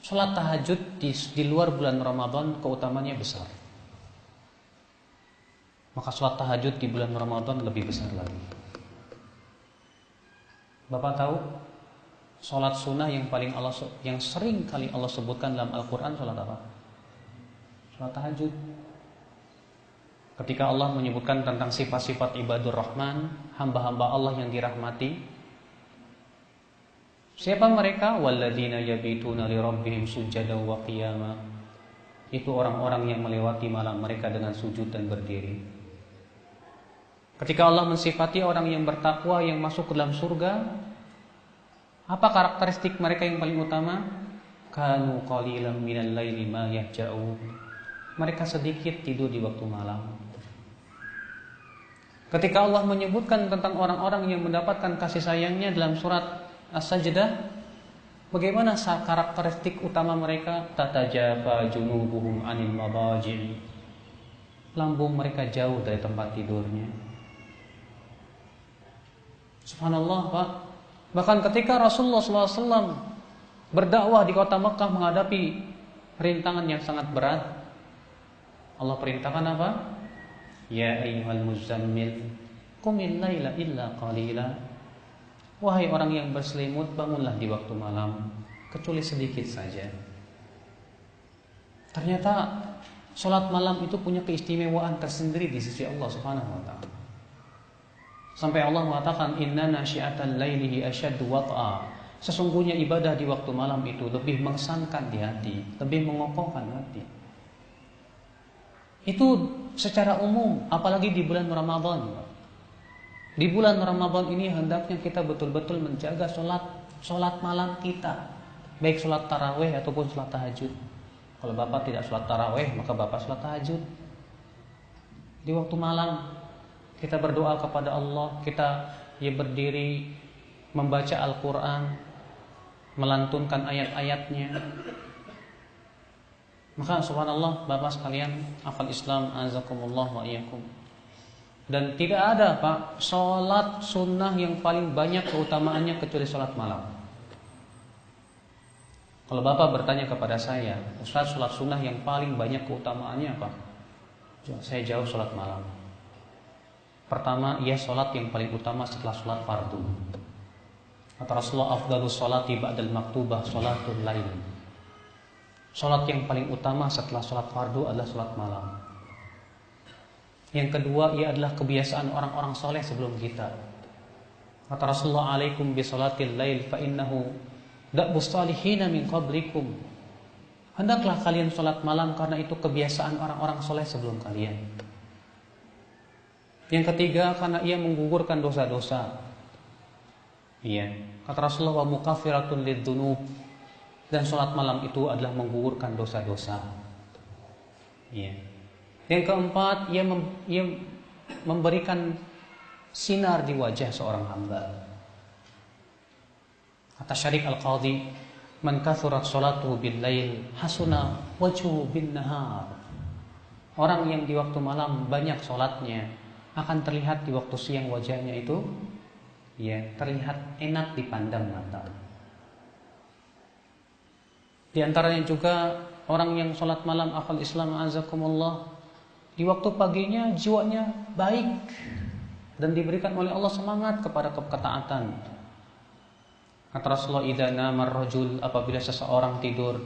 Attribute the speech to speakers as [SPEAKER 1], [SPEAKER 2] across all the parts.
[SPEAKER 1] Sholat tahajud di luar bulan Ramadan keutamaannya besar. Maka sholat tahajud di bulan Ramadan lebih besar lagi. Bapak tahu sholat sunnah yang sering kali Allah sebutkan dalam Al-Quran sholat apa? Sholat tahajud. Ketika Allah menyebutkan tentang sifat-sifat ibadur Rahman, hamba-hamba Allah yang dirahmati, siapa mereka? Walladzina yabituna li rabbihim sujadan wa qiyama. Itu orang-orang yang melewati malam mereka dengan sujud dan berdiri. Ketika Allah mensifati orang yang bertakwa yang masuk ke dalam surga, apa karakteristik mereka yang paling utama? Kanu qalilan minal laili ma yahja'un. Mereka sedikit tidur di waktu malam. Ketika Allah menyebutkan tentang orang-orang yang mendapatkan kasih sayangnya dalam surat As-Sajdah, bagaimana karakteristik utama mereka? Tatajafa junubuhum anil mabaji'. Lambung mereka jauh dari tempat tidurnya. Subhanallah, Pak. Bahkan ketika Rasulullah SAW berdakwah di kota Mekah menghadapi rintangan yang sangat berat, Allah perintahkan apa? Ya ayyuhal muzammil qumil laila illa qalila. Wahai orang yang berselimut, bangunlah di waktu malam kecuali sedikit saja. Ternyata sholat malam itu punya keistimewaan tersendiri di sisi Allah Subhanahu wa taala. Sampai Allah mengatakan inna nasyi'atal laili asyaddu wat'a. Sesungguhnya ibadah di waktu malam itu lebih mengesankan di hati, lebih mengokohkan hati. Itu secara umum, apalagi di bulan Ramadan. Di bulan Ramadan ini hendaknya kita betul-betul menjaga sholat malam kita, baik sholat tarawih ataupun sholat tahajud. Kalau bapak tidak sholat tarawih, maka bapak sholat tahajud. Di waktu malam kita berdoa kepada Allah, kita berdiri membaca Al-Quran, melantunkan ayat-ayatnya. Maka subhanallah, bapak sekalian, akhwal Islam, azakumullah wa iyyakum. Dan tidak ada, Pak, sholat sunnah yang paling banyak keutamaannya kecuali sholat malam. Kalau bapak bertanya kepada saya, Ustaz, sholat sunnah yang paling banyak keutamaannya apa? Saya jawab sholat malam. Pertama, ia sholat yang paling utama setelah sholat fardu. Kata Rasulullah, afdalus sholati ba'dal maktubah sholatul lail. Sholat yang paling utama setelah sholat fardu adalah sholat malam. Yang kedua, ia adalah kebiasaan orang-orang soleh sebelum kita. Kata Rasulullah, alaikum bi sholatil lail fa innahu da'bus salihina min qablikum. Hendaklah kalian sholat malam karena itu kebiasaan orang-orang soleh sebelum kalian. Yang ketiga, karena ia menggugurkan dosa-dosa. Iya, kata Rasulullah, wa mukaffiratun lidzunub. Dan sholat malam itu adalah menggugurkan dosa-dosa. Iya. Yang keempat, ia memberikan sinar di wajah seorang hamba. Kata Syarif Al-Qadhi, man kathurat sholatuhu bil lail hasuna wajhu bin nahar. Orang yang di waktu malam banyak sholatnya, akan terlihat di waktu siang wajahnya itu terlihat enak dipandang mata. Di antaranya juga orang yang sholat malam, akhwal Islam azakumullah, di waktu paginya jiwanya baik dan diberikan oleh Allah semangat kepada ketaatan. Kata Rasulullah, idza nama ar-rajul, apabila seseorang tidur,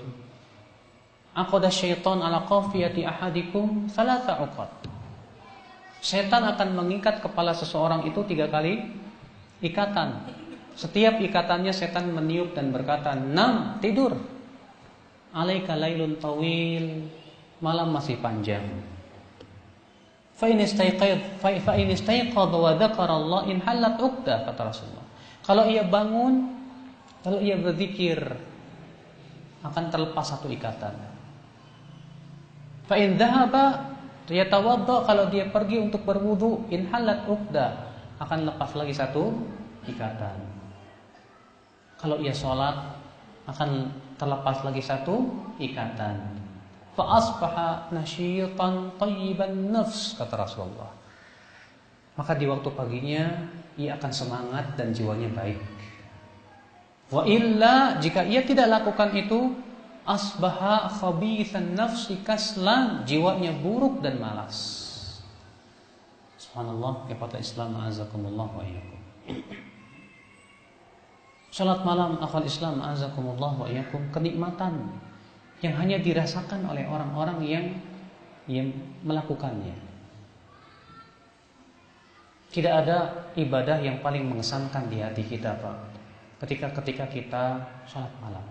[SPEAKER 1] aqada syaitan ala qafiyati ahadikum thalatha uqad. Setan akan mengikat kepala seseorang itu 3 kali ikatan. Setiap ikatannya setan meniup dan berkata, "Nam, tidur. Alaika lailun tawil." Malam masih panjang. Fa in istayqadha wa dzakara Allah in halat 'uqdah, kata Rasulullah. Kalau ia bangun, kalau ia berzikir, akan terlepas 1 ikatan. Fa in dhahaba yatawadda, kalau dia pergi untuk berwudu, in halat 'uqdah, akan lepas lagi 1 ikatan. Kalau ia sholat, akan terlepas lagi 1 ikatan. Fa asbaha nasyitan thayyiban nafs, kata Rasulullah. Maka di waktu paginya ia akan semangat dan jiwanya baik. Wa illa, jika ia tidak lakukan itu, asbaha khabithan nafsi kaslan, jiwanya buruk dan malas. Subhanallah, ikhwatal Islam a'azakumullah wa iyyakum. Salat malam akhwal Islam a'azakumullah wa iyyakum, kenikmatan yang hanya dirasakan oleh orang-orang yang melakukannya. Tidak ada ibadah yang paling mengesankan di hati kita, Pak, ketika kita salat malam.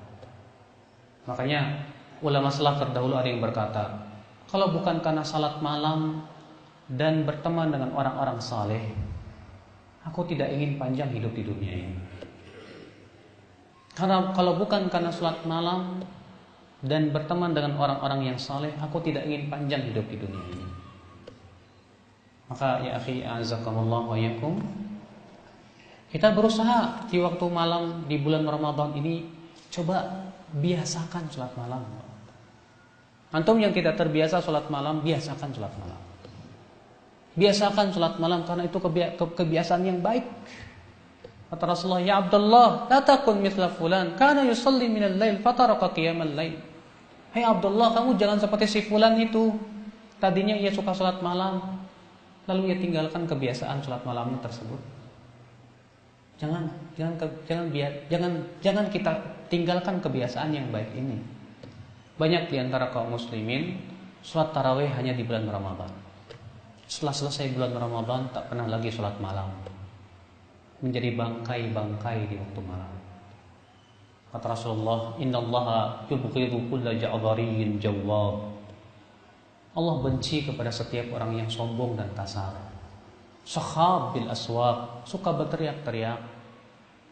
[SPEAKER 1] Makanya ulama salaf terdahulu ada yang berkata, kalau bukan karena salat malam dan berteman dengan orang-orang saleh, aku tidak ingin panjang hidup di dunia ini. Karena kalau bukan karena salat malam dan berteman dengan orang-orang yang saleh, aku tidak ingin panjang hidup di dunia ini. Maka ya akhi a'azakumullah wa iyyakum, kita berusaha di waktu malam di bulan Ramadan ini, coba biasakan sholat malam. Antum yang tidak terbiasa sholat malam, biasakan sholat malam. Biasakan sholat malam karena itu kebiasaan yang baik. Kata Rasulullah, ya Abdullah, la takun mithla fulan, kana yusalli minal lail fataraka qiyamal lail. Hai Abdullah, kamu jangan seperti si fulan itu. Tadinya ia suka sholat malam, lalu ia tinggalkan kebiasaan sholat malamnya tersebut. Jangan kita tinggalkan kebiasaan yang baik ini. Banyak di antara kaum muslimin sholat tarawih hanya di bulan Ramadan. Setelah selesai bulan Ramadan tak pernah lagi sholat malam, menjadi bangkai-bangkai di waktu malam. Kata Rasulullah, innallaha yubghidu kulla ja'dhariyyin jawwab. Allah benci kepada setiap orang yang sombong dan kasar. Sakhab bil aswaq, suka berteriak-teriak.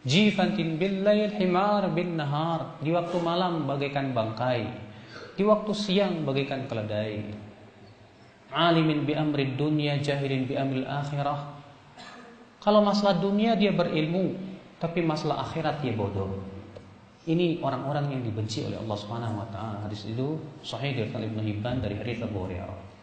[SPEAKER 1] Jifantin bil lail himar bin nahar, di waktu malam bagaikan bangkai, di waktu siang bagaikan keledai. Alimin bi amri dunya, jahilin bi amri akhirah. Kalau masalah dunia dia berilmu, tapi masalah akhirat dia bodoh. Ini orang-orang yang dibenci oleh Allah Subhanahu wa taala. Hadis itu sahih dari Ibnu Hibban dari hadits Abu Hurairah.